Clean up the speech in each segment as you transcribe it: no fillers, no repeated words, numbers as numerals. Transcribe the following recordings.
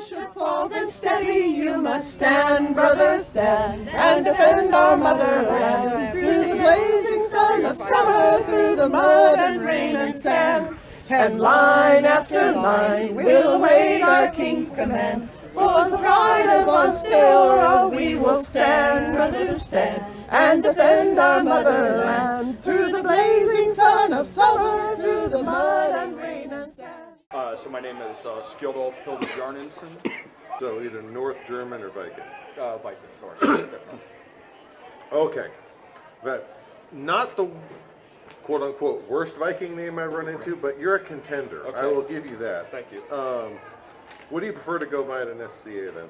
should fall, then steady you must stand, brother, stand, and defend our motherland. Through the blazing sun of summer, through the mud and rain and sand, and line after line we'll await our king's command. For the pride of Ansteorra we will stand, brother, stand, and defend our motherland. Through the blazing sun of summer, through the mud and rain and sand. So my name is Skjoldulfr Hildibjarnarson. So either North German or Viking. Viking, of course. Okay. But not the quote-unquote worst Viking name I've run into, but you're a contender. Okay. I will give you that. Thank you. What do you prefer to go by at an SCA then?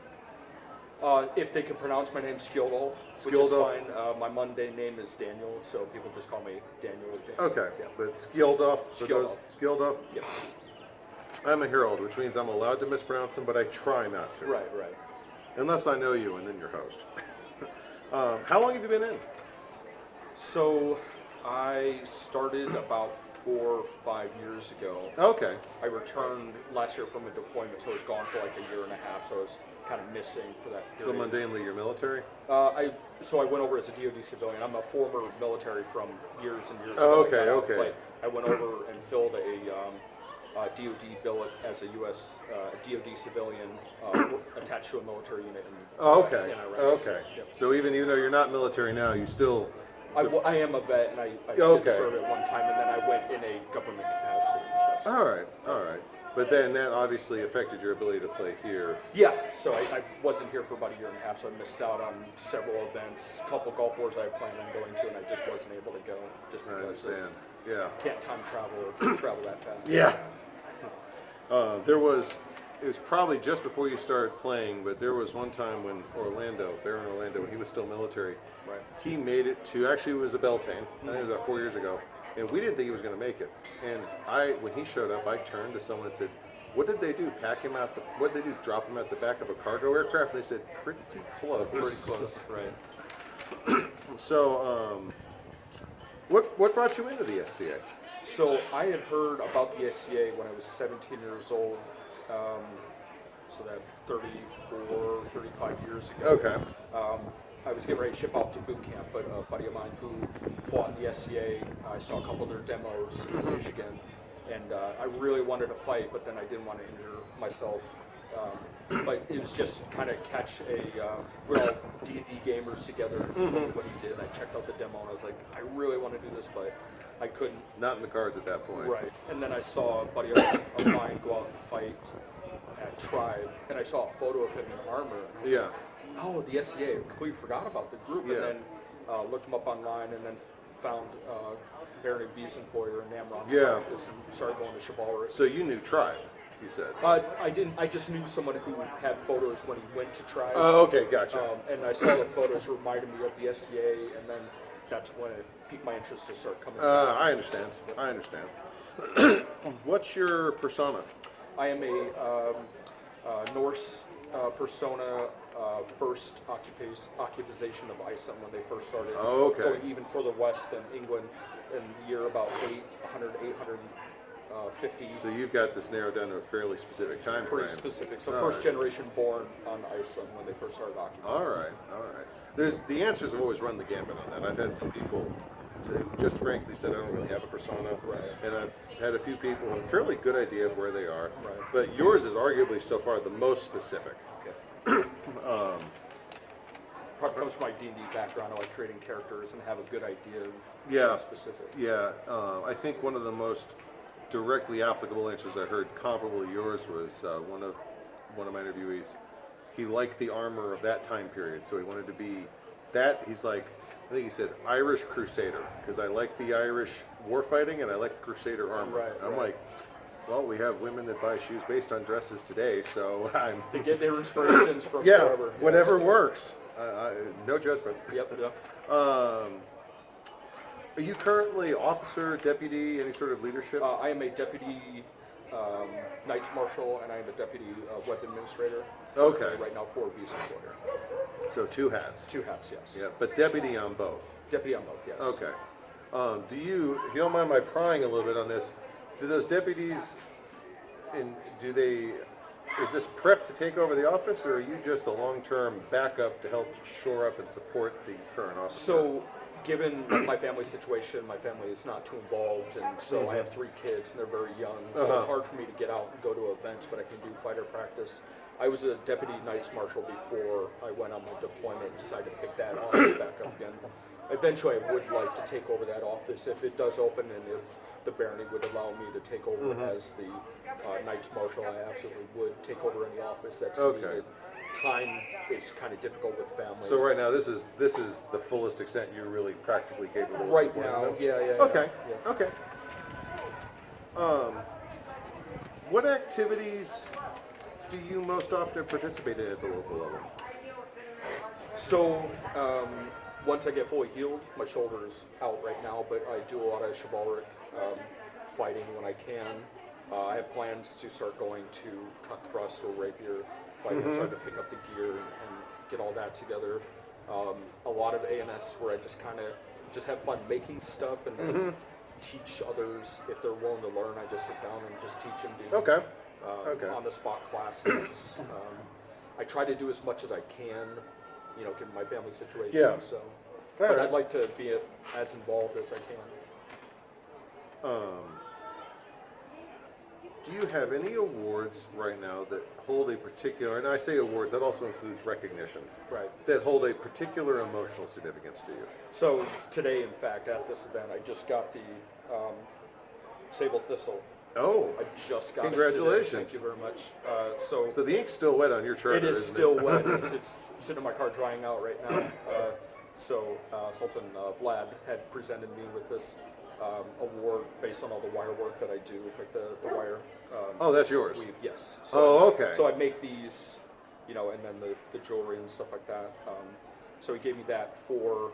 If they can pronounce my name Skjoldulfr, which is fine. My mundane name is Daniel, so people just call me Daniel. Okay, yeah. but Skjoldulfr. Skjoldulfr. Yeah. I'm a herald, which means I'm allowed to mispronounce them, but I try not to. Right. Unless I know you, and then you're host. How long have you been in? So I started about 4 or 5 years ago. Okay. I returned last year from a deployment, so I was gone for like a year and a half, so I was kind of missing for that So period. mundanely, you're military? I went over as a DoD civilian. I'm a former military from years and years Oh, ago. okay. But I went over and filled a DoD billet as a U.S. DoD civilian attached to a military unit in Iraq. Okay. So even though you're not military now, you still... I am a vet, and I did serve at one time, and then I went in a government capacity and stuff. All right. But then that obviously affected your ability to play here. Yeah, so I wasn't here for about a year and a half, so I missed out on several events, a couple Gulf Wars I planned on going to, and I just wasn't able to go just I because understand. Yeah. can't time travel or travel that fast. Yeah. It was probably just before you started playing, but there was one time when Baron Orlando, when he was still military, Right. he made it to, actually it was a Beltane, I think it was about 4 years ago, and we didn't think he was going to make it. And when he showed up, I turned to someone and said, what did they do? What did they do? Drop him at the back of a cargo aircraft? And they said, pretty close. Pretty close, right. So, what brought you into the SCA? So I had heard about the SCA when I was 17 years old, so that 34, 35 years ago. Okay. I was getting ready to ship out to boot camp, but a buddy of mine who fought in the SCA, I saw a couple of their demos in Michigan, and I really wanted to fight, but then I didn't want to injure myself. But it was just kind of we're all D&D gamers together, and he told me what he did. I checked out the demo, and I was like, I really want to do this, but I couldn't. Not in the cards at that point. Right. And then I saw a buddy of mine go out and fight at Tribe, and I saw a photo of him in armor. And I was like, oh, the SCA, I completely forgot about the group, and then looked him up online, and then found Baron Wiesenfeuer and Namron Beltane and started going to Chivalry. So you knew Tribe, you said? I didn't. I just knew someone who had photos when he went to Tribe. Oh, okay, gotcha. And I saw the photos reminded me of the SCA, and then that's when it piqued my interest to start coming. I understand. What's your persona? I am a Norse persona. First occupation of Iceland when they first started going even further west than England in the year about 850. So you've got this narrowed down to a fairly specific time frame. Pretty specific. So first generation born on Iceland when they first started occupying. All right. The answers have always run the gambit on that. I've had some people who just frankly said I don't really have a persona. Right. And I've had a few people with a fairly good idea of where they are. Right. But yours is arguably so far the most specific. Probably comes from my D&D background. I like creating characters and have a good idea of how specific. Yeah. I think one of the most directly applicable answers I heard comparable to yours was one of my interviewees. He liked the armor of that time period, so he wanted to be that. He's like, I think he said Irish Crusader, because I like the Irish warfighting and I like the Crusader armor. Right, I'm like, well, we have women that buy shoes based on dresses today, so they get their inspirations from whatever works. No judgment. Yep. Are you currently officer, deputy, any sort of leadership? I am a deputy Knights Marshal, and I am a deputy web administrator. Okay. Right now for Wiesenfeuer. So 2 hats. 2 hats, yes. Yeah, but deputy on both. Deputy on both, yes. Okay. If you don't mind my prying a little bit on this, do those deputies, is this prep to take over the office, or are you just a long-term backup to help shore up and support the current office? So, given my family situation, my family is not too involved, and so I have 3 kids, and they're very young, so it's hard for me to get out and go to events, but I can do fighter practice. I was a deputy Knights Marshal before I went on my deployment and decided to pick that office back up again. Eventually, I would like to take over that office if it does open, and if the barony would allow me to take over as the Knights Marshal, I absolutely would take over any office that's needed. Time is kind of difficult with family. So right now, this is the fullest extent you're really practically capable of Right supporting now, them? yeah. Okay, Yeah. okay. What activities do you most often participate in at the local level? So, once I get fully healed, my shoulder's out right now, but I do a lot of chivalric fighting when I can. I have plans to start going to cut thrust or rapier fighting, start to pick up the gear and get all that together. A lot of ANS where I just kind of just have fun making stuff and then teach others if they're willing to learn. I just sit down and just teach them. On the spot classes. I try to do as much as I can, given my family situation. Yeah. So, All but right. I'd like to be as involved as I can. Do you have any awards right now that hold a particular, and I say awards, that also includes recognitions, Right. that hold a particular emotional significance to you? So today, in fact, at this event, I just got the Sable Thistle. Oh, I just got congratulations. it today. Thank you very much. So so the ink's still wet on your charter, it is isn't still it? wet. It's sitting in my car drying out right now. Sultan Vlad had presented me with this award based on all the wire work that I do, like the wire. Oh, that's yours? Weave, yes. Okay. So I make these, and then the jewelry and stuff like that. So he gave me that for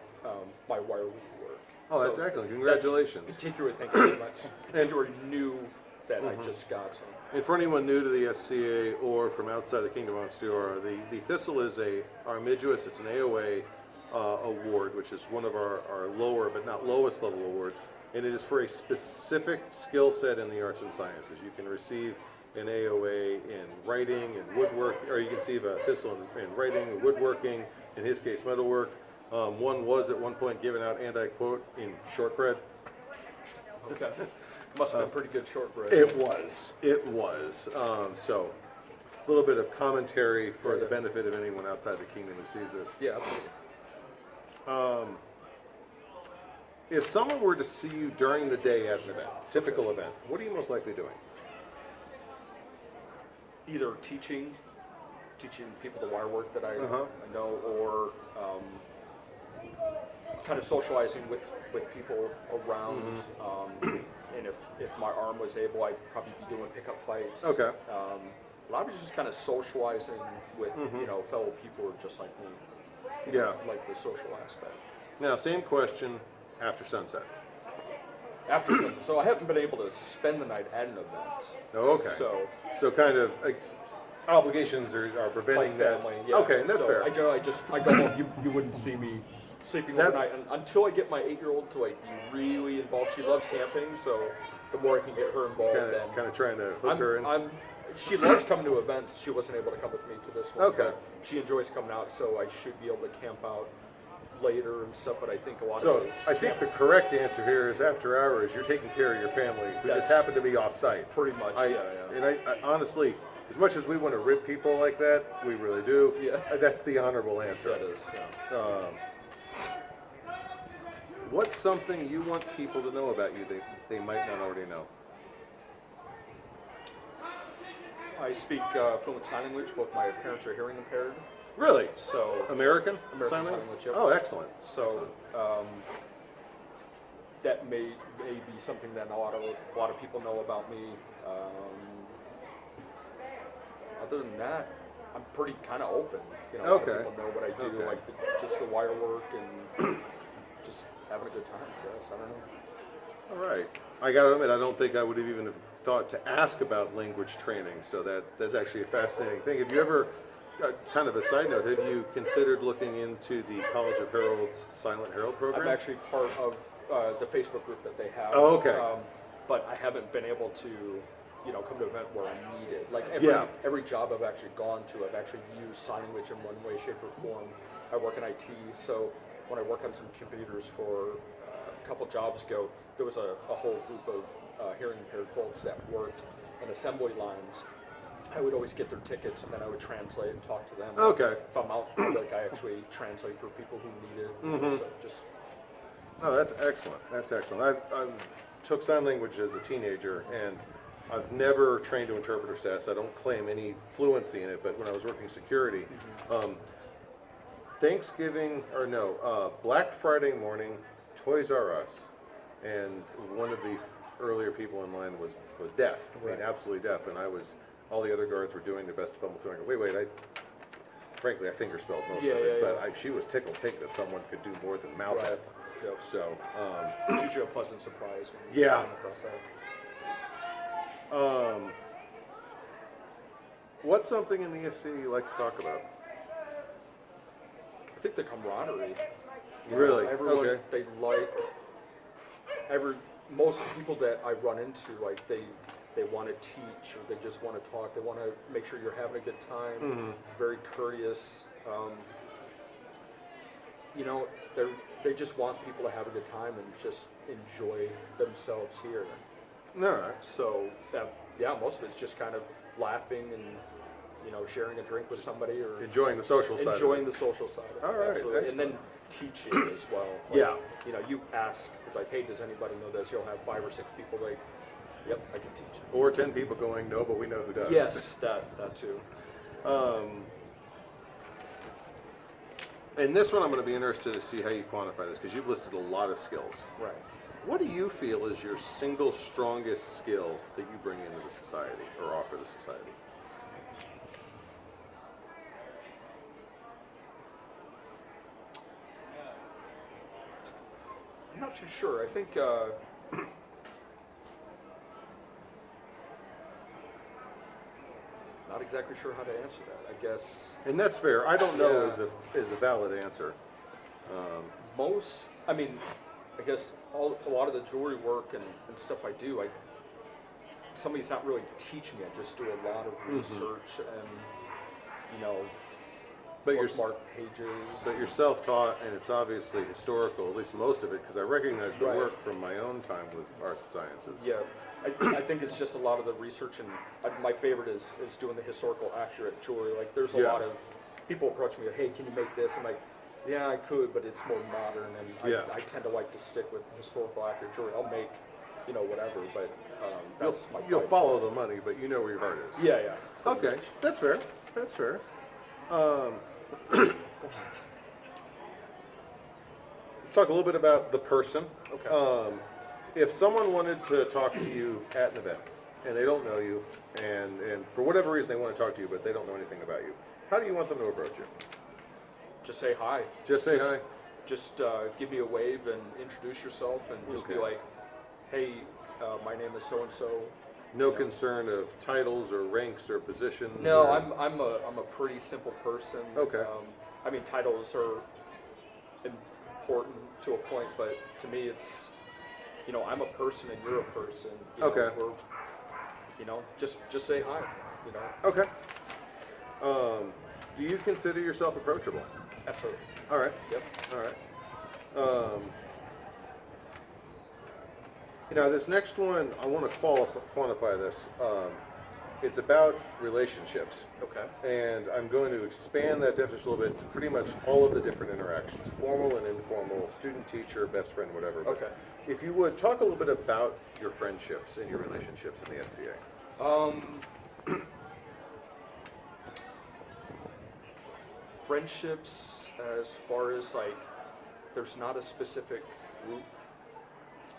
my wire weave work. Oh, that's So excellent. Congratulations. Particularly, thank you very much. Particularly new that I just got. So. And for anyone new to the SCA or from outside the Kingdom of Ansteorra, the Thistle is a armigerous, it's an AOA award, which is one of our lower but not lowest level awards. And it is for a specific skill set in the arts and sciences. You can receive an AOA in writing and woodwork, or you can receive a Thistle in writing and woodworking, in his case metalwork. One was at one point given out, and I quote, in shortbread. Okay. Must have been pretty good shortbread. It was. So, a little bit of commentary for the benefit of anyone outside the kingdom who sees this. Yeah, absolutely. If someone were to see you during the day at an event, typical event, what are you most likely doing? Either teaching people the wire work that I know, or kind of socializing with people around. And if my arm was able, I'd probably be doing pickup fights. Okay. A lot of it is just kind of socializing with fellow people who are just like me. Yeah. Like the social aspect. Now, same question after sunset. After sunset, so I haven't been able to spend the night at an event. Oh, okay. So kind of obligations are my preventing that. family, yeah. Okay, that's so fair. I go home. You wouldn't see me sleeping overnight until I get my 8-year-old to be really involved. She loves camping, so the more I can get her involved, Kind of trying to hook her in. She loves coming to events. She wasn't able to come with me to this one. Okay. But she enjoys coming out, so I should be able to camp out later and stuff. But I think a lot So of it is I think the correct answer here is after hours, you're taking care of your family who just happen to be off site. pretty much. And I honestly, as much as we want to rib people like that, we really do. Yeah. That's the honorable answer. That is. Yeah. What's something you want people to know about you they might not already know? I speak fluent sign language. Both my parents are hearing impaired. Really? So American Sign language? language, yep. Oh, excellent. So that may be something that a lot of people know about me. Other than that, I'm pretty kind of open. A lot of Okay. people know what I do, Okay. like just the wire work and just having a good time. I guess I don't know. All right. I got to admit, I don't think I would have even thought to ask about language training. So that's actually a fascinating thing. Have you ever, kind of a side note, have you considered looking into the College of Heralds Silent Herald program? I'm actually part of the Facebook group that they have. Oh, okay. But I haven't been able to come to an event where I'm needed. Like every job I've actually gone to, I've actually used sign language in one way, shape, or form. I work in IT, so when I work on some computers for a couple jobs ago, there was a whole group of hearing impaired folks that worked in assembly lines. I would always get their tickets, and then I would translate and talk to them. Okay. If I'm out in public, I actually translate for people who need it. So just. No, that's excellent. That's excellent. I took sign language as a teenager, and I've never trained to interpreter status. I don't claim any fluency in it, but when I was working security, Black Friday morning, Toys R Us, and one of the earlier people in line was deaf. I mean, absolutely deaf, and all the other guards were doing their best to fumble through. I go, wait, frankly, I fingerspelled most of it, but she was tickled pink that someone could do more than mouth it. Yep. So, it's usually a pleasant surprise when you come across that. What's something in the ESC you like to talk about? I think the camaraderie. Really? Everyone, they most people that I run into, like they want to teach, or they just want to talk. They want to make sure you're having a good time. Very courteous. They just want people to have a good time and just enjoy themselves here. All right. So most of it's just kind of laughing and sharing a drink with somebody, or Enjoying the social side. Enjoying the social side. All right. Absolutely. And then teaching as well. Like, you ask, like, hey, does anybody know this? You'll have 5 or 6 people like, yep, I can teach. Or 10 people going, no, but we know who does. Yes, that too. And this one I'm going to be interested to see how you quantify this, because you've listed a lot of skills. Right. What do you feel is your single strongest skill that you bring into the society or offer the society? I'm not too sure. I think not exactly sure how to answer that. I guess. And that's fair. I don't know is a valid answer. I guess a lot of the jewelry work and stuff I do, somebody's not really teaching me. I just do a lot of research and bookmark pages. But you're self-taught, and it's obviously historical, at least most of it, because I recognize the work from my own time with arts and sciences. Yeah, I think it's just a lot of the research, and my favorite is doing the historical accurate jewelry. Like, there's a lot of people approach me, hey, can you make this? I'm like, yeah, I could, but it's more modern, and I tend to like to stick with historical accurate jewelry. I'll make, whatever, but that's You'll follow the money, but you know where your heart is. Yeah. Okay, that's fair. That's fair. Let's talk a little bit about the person. Okay. If someone wanted to talk to you at an event, and they don't know you, and for whatever reason they want to talk to you, but they don't know anything about you, how do you want them to approach you? Just say hi. Just say hi? Just give me a wave and introduce yourself, and just be like, hey, my name is so-and-so. No concern of titles or ranks or positions? No, I'm a pretty simple person. Okay. Titles are important to a point, but to me it's, I'm a person and you're a person. Okay. We're, just say hi. Okay. Do you consider yourself approachable? Absolutely. All right. Yep. All right. This next one, I want to quantify this. It's about relationships. Okay. And I'm going to expand that definition a little bit to pretty much all of the different interactions, formal and informal, student, teacher, best friend, whatever. But okay. If you would, talk a little bit about your friendships and your relationships in the SCA. Friendships, as far as there's not a specific group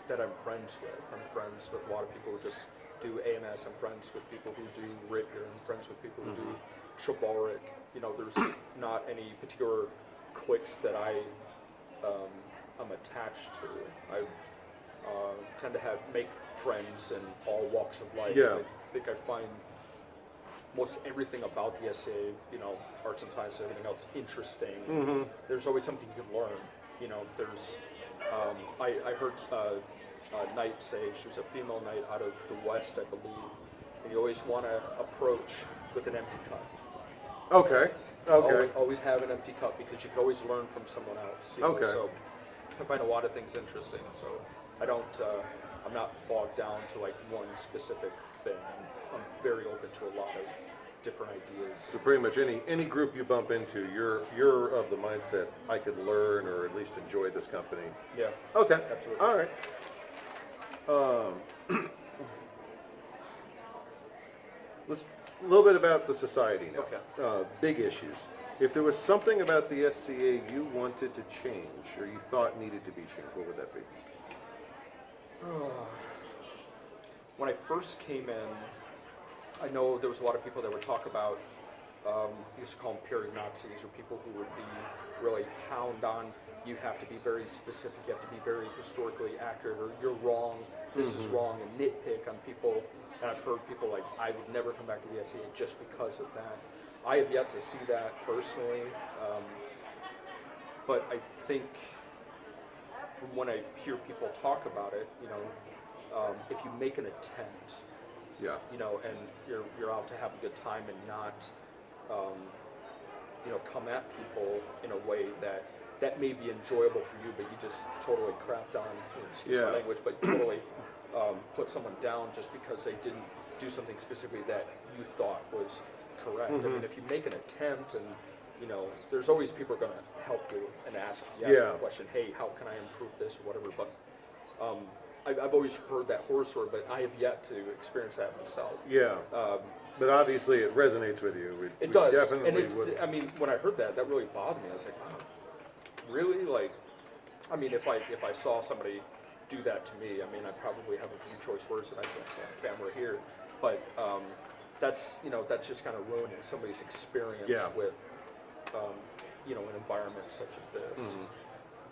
that I'm friends with. I'm friends with a lot of people who just do AMS. I'm friends with people who do Ritter. I'm friends with people who do chivalric. There's not any particular cliques that I'm attached to. I tend to make friends in all walks of life. Yeah. I think I find most everything about the SCA, arts and science and everything else, interesting. There's always something you can learn. There's I heard a knight say, she was a female knight out of the West, I believe, you always want to approach with an empty cup. Okay. Okay. Always have an empty cup because you can always learn from someone else. You know? Okay. So I find a lot of things interesting. So I don't. I'm not bogged down to like one specific thing. I'm very open to a lot of different ideas. So pretty much any group you bump into, you're of the mindset I could learn or at least enjoy this company. Yeah. Okay. Absolutely. All right. Let's a little bit about the society now. Okay. Big issues. If there was something about the SCA you wanted to change or you thought needed to be changed, what would that be? When I first came in, I know there was a lot of people that would talk about, used to call them period Nazis, or people who would be really hound on, you have to be very specific, you have to be very historically accurate, or you're wrong, this is wrong, and nitpick on people. And I've heard people like, I would never come back to the SCA just because of that. I have yet to see that personally, but I think from when I hear people talk about it, you know, if you make an attempt, Yeah. you know, and you're out to have a good time and not, you know, come at people in a way that may be enjoyable for you, but you just totally crapped on, excuse my language, but totally put someone down just because they didn't do something specifically that you thought was correct. I mean, if you make an attempt, and you know, there's always people going to help you and ask you a question, hey, how can I improve this or whatever. But I've always heard that horror story, but I have yet to experience that myself. Yeah. But obviously it resonates with you. It does. Definitely and would. I mean, when I heard that really bothered me. I was like, wow, really? Like, I mean, if I saw somebody do that to me, I mean, I probably have a few choice words that I can't say on camera here, but that's, you know, that's just kind of ruining somebody's experience with, you know, an environment such as this.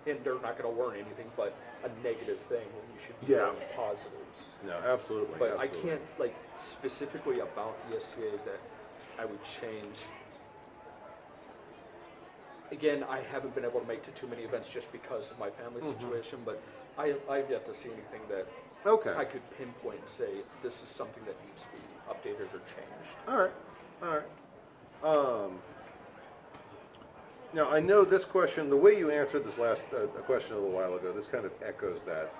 And they're not going to learn anything but a negative thing when you should be learning positives. No, absolutely. But absolutely. I can't, like, specifically about the SCA that I would change. Again, I haven't been able to make to too many events just because of my family situation, but I've yet to see anything that I could pinpoint and say, this is something that needs to be updated or changed. All right. All right. Now, I know this question, the way you answered this last question a little while ago, this kind of echoes that,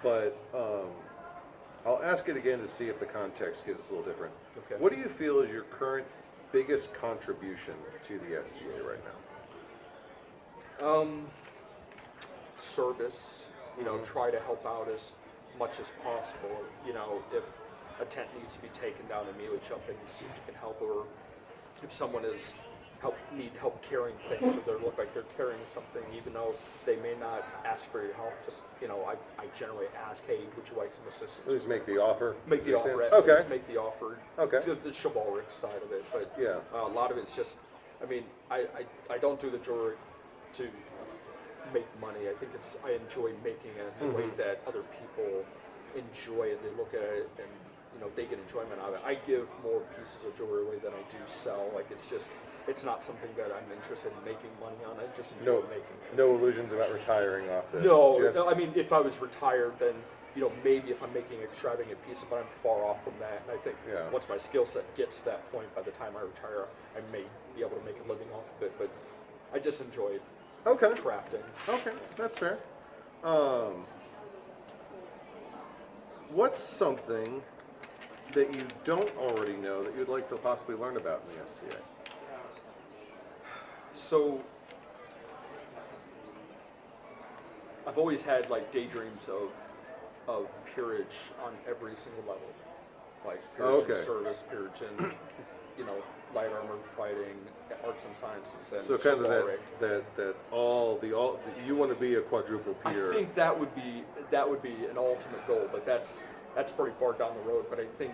but I'll ask it again to see if the context gives us a little different. Okay. What do you feel is your current biggest contribution to the SCA right now? Service, you know, try to help out as much as possible. You know, if a tent needs to be taken down, immediately jump in and see if you can help, or if someone need help carrying things, or they look like they're carrying something, even though they may not ask for your help. Just, you know, I generally ask, hey, would you like some assistance? Please make the offer. Make the offer. Okay. Just make the offer. Okay. The chivalric side of it, but Yeah. a lot of it's just. I mean, I don't do the jewelry to make money. I think I enjoy making it in a way that other people enjoy it. They look at it and, you know, they get enjoyment out of it. I give more pieces of jewelry away than I do sell. Like, it's not something that I'm interested in making money on. I just enjoy making it. No illusions about retiring off this. No, I mean, if I was retired, then, you know, maybe if I'm making extravagant pieces, but I'm far off from that. And I think once my skill set gets to that point, by the time I retire, I may be able to make a living off of it. But I just enjoy crafting. Okay, that's fair. What's something that you don't already know that you'd like to possibly learn about in the SCA? So, I've always had like daydreams of peerage on every single level, like peerage in service, peerage in, you know, light armored fighting, arts and sciences, and so kind chivalric. of that all you want to be a quadruple peer. I think that would be an ultimate goal, but that's pretty far down the road. But I think,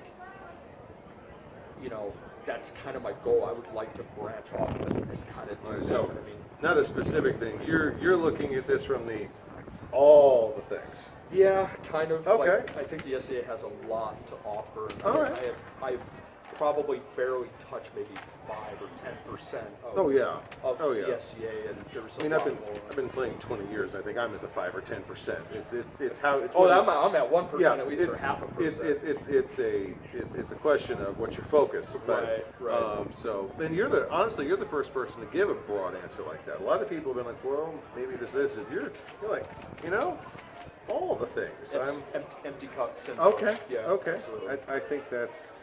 you know, that's kind of my goal. I would like to branch off and kind of do that. I mean, not a specific thing. You're looking at this from all the things. Yeah, kind of. Okay. Like, I think the SCA has a lot to offer. All right. I have probably barely touch maybe 5 or 10% of, Oh yeah. of Oh yeah. the SCA, and there's a I mean, lot I've more. been playing 20 years. I think I'm at the 5 or 10%. It's how it's. Oh, what I'm at 1% yeah, at least, or half a percent. it's a question of what's your focus. But, Right. so, and honestly, you're the first person to give a broad answer like that. A lot of people have been like, well, maybe this. If you're like, all the things. Empty cup syndrome. Okay. Yeah, Okay. absolutely. I think that's,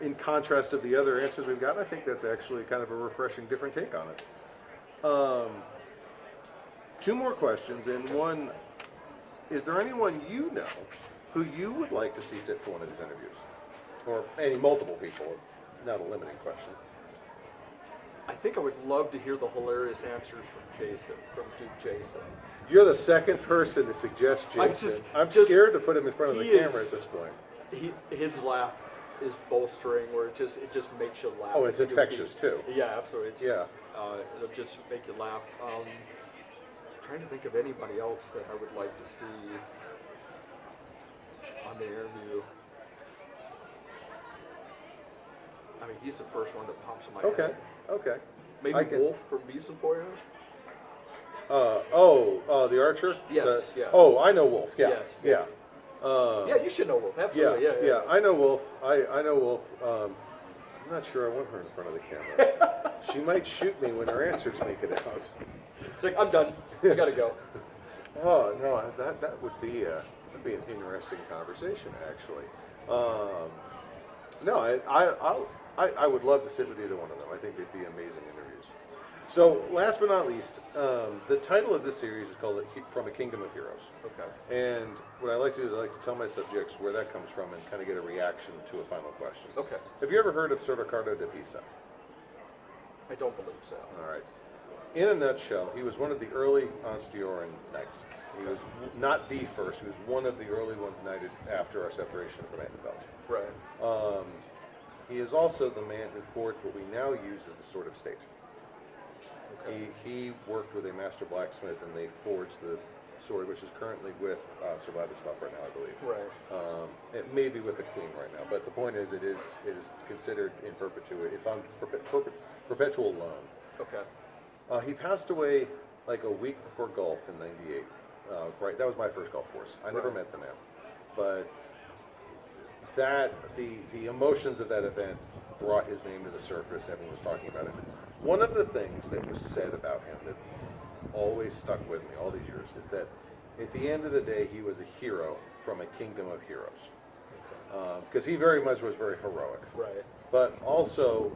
in contrast of the other answers we've gotten, I think that's actually kind of a refreshing, different take on it. 2 more questions, and one: is there anyone you know who you would like to see sit for one of these interviews, or any multiple people? Not a limiting question. I think I would love to hear the hilarious answers from Duke Jason. You're the second person to suggest Jason. I'm scared to put him in front of the camera at this point. His laugh is bolstering, where it just makes you laugh. Oh, it's infectious too. Yeah, absolutely. Yeah. It'll just make you laugh. Trying to think of anybody else that I would like to see on the interview. I mean, he's the first one that pops in my head. Okay. Maybe Wolf from Beeson for you? The archer? Yes, yes. Oh, I know Wolf. Yeah. Yeah, Yeah. Yeah, you should know Wolf. Absolutely. Yeah. I know Wolf. I know Wolf. I'm not sure I want her in front of the camera. She might shoot me when her answers make it out. It's like, I'm done. I gotta go. Oh no, that would be an interesting conversation actually. No, I would love to sit with either one of them. I think they'd be amazing interviews. So last but not least, the title of this series is called From a Kingdom of Heroes. Okay. And what I like to do is I like to tell my subjects where that comes from and kind of get a reaction to a final question. Okay. Have you ever heard of Sir Riccardo Di Pissa? I don't believe so. All right. In a nutshell, he was one of the early Ansteorran knights. He was not the first. He was one of the early ones knighted after our separation from Namron Beltane. Right. He is also the man who forged what we now use as the Sword of State. Okay. He worked with a master blacksmith, and they forged the sword, which is currently with Sir Vladisław right now, I believe. Right. It may be with the Queen right now, but the point is, it is considered in perpetuity. It's on perpetual loan. Okay. He passed away like a week before golf in '98. Right, that was my first golf course. I never met the man, but the emotions of that event brought his name to the surface. Everyone was talking about him. One of the things that was said about him that always stuck with me all these years is that at the end of the day, he was a hero from a kingdom of heroes. Because he very much was very heroic. Right. But also,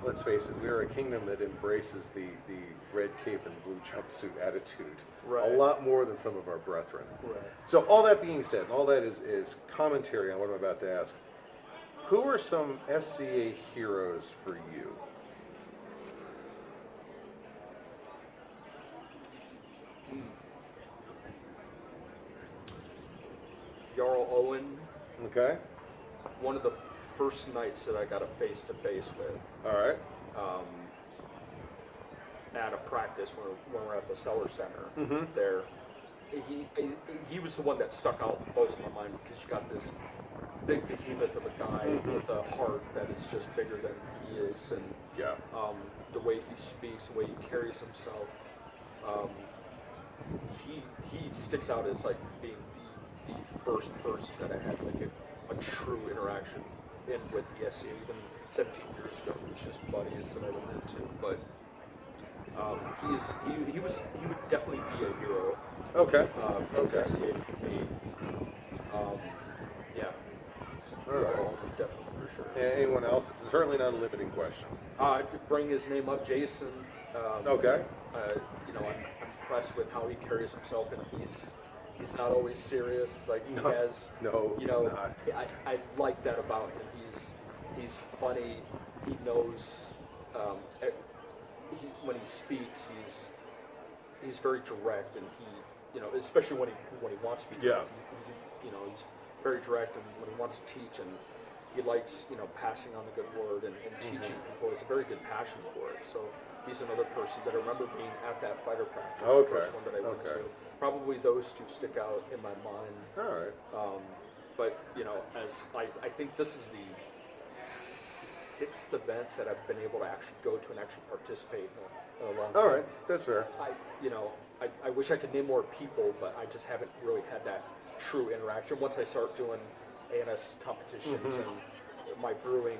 let's face it, we're a kingdom that embraces the red cape and blue jumpsuit attitude Right. a lot more than some of our brethren. Right. So all that being said, and all that is commentary on what I'm about to ask, who are some SCA heroes for you? Jarl Owen, Okay. one of the first nights that I got a face-to-face with. All right. At a practice when we're at the Cellar Center Mm-hmm. there. He was the one that stuck out most in my mind, because you got this big behemoth of a guy with a heart that is just bigger than he is, and Yeah. the way he speaks, the way he carries himself, he sticks out as like being the first person that I had like a true interaction with the SCA. Even 17 years ago, it was just buddies that I went into, but. He would definitely be a hero. Okay. Okay. SCA for me. Yeah. So, All right. definitely for sure. Anyone else? This is certainly not a limiting question. I could bring his name up, Jason. Okay. I'm impressed with how he carries himself, and he's not always serious. Like he No. has. No, he's not. I like that about him. He's funny. He knows. When he speaks, he's very direct, and especially when he wants to be direct. Yeah. He's very direct, and when he wants to teach, and he likes passing on the good word and teaching people. He has a very good passion for it. So he's another person that I remember being at that fighter practice, the first one that I went to. Probably those two stick out in my mind. All right. But as I think this is 6th event that I've been able to actually go to and actually participate in a long time. All right, that's fair. I wish I could name more people, but I just haven't really had that true interaction. Once I start doing ANS competitions and my brewing,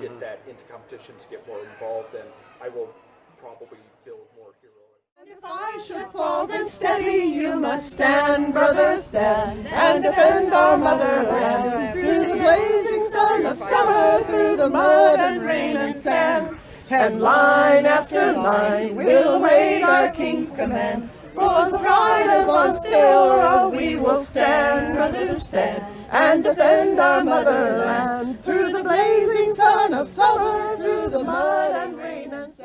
get that into competitions, get more involved, then I will probably build more heroic. And if I should fall, then steady you must stand, brother, stand, and defend our motherland. Through the blazing sun of summer, through the mud and rain and sand, and line after line we'll await our king's command. For the pride of Anstorra we will stand, brother, stand, and defend our motherland. Through the blazing sun of summer, through the mud and rain and sand.